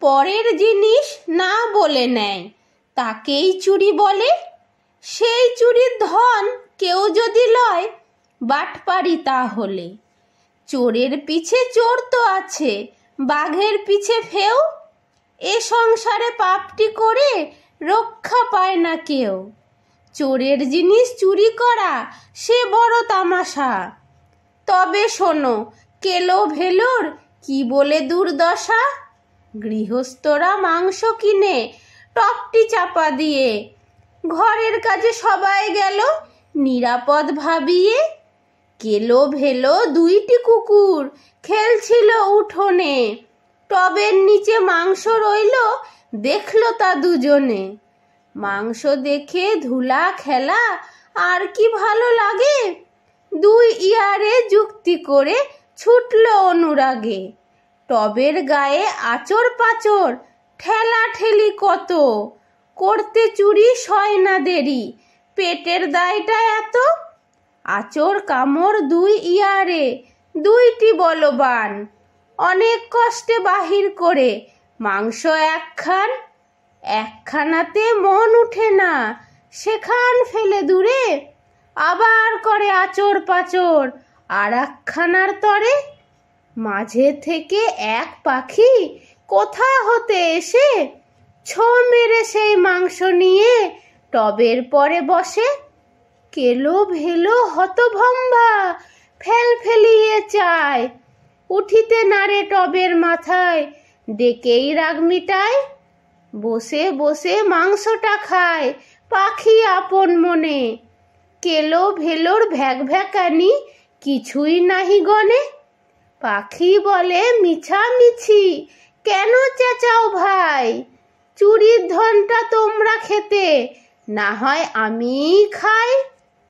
পরের জিনিস না বলে নেয় তাকেই চুরি বলে। সেই চুরির ধন কেউ যদি লয় বাটপারি তাহলে। চোরের পিছে চোর তো আছে, বাঘের পিছে ফেউ। এ সংসারে পাপটি করে রক্ষা পায় না কেউ। চোরের জিনিস চুরি করা সে বড় তামাশা। তবে শোনো কেলো ভেলোর কি বলে দুর্দশা। গৃহস্থরা মাংস কিনে টপটি চাপা দিয়ে, ঘরের কাজে সবাই গেল নিরাপদ ভাবিয়ে। কেলো ভেলো দুইটি কুকুর খেলছিল উঠোনে, টবের নিচে মাংস রইল দেখলো তা দুজনে। মাংস দেখে ধুলা খেলা আর কি ভালো লাগে, দুই ইয়ারে যুক্তি করে ছুটল অনুরাগে। টবের গায়ে আচর পাচর ঠেলা ঠেলি কত, করতে চুরি সয় না দেরি পেটের দায়টা এত। আচর কামড় দুই ইয়ারে দুইটি বলবান, অনেক কষ্টে বাহির করে মাংস একখানাতে মন উঠে না, সেখান ফেলে দূরে আবার করে আচর পাচর আর একখানার তরে। মাঝে থেকে এক পাখি কোথা হতে এসে ছো মেরে সেই মাংস নিয়ে টবের পরে বসে। কেলো ভেলো হতভম্বা ফেল ফেলিয়ে চায়, উঠিতে নারে টবের মাথায় ডেকেই রাগ মিটায়। বসে বসে মাংসটা খায় পাখি আপন মনে, কেলো ভেলোর ভ্যাক ভ্যাকানি কিছুই নাহি গনে। পাখি বলে মিছামিছি কেন চেঁচাও ভাই, চুরির ধনটা তোমরা খেতে না হয় আমিই খাই।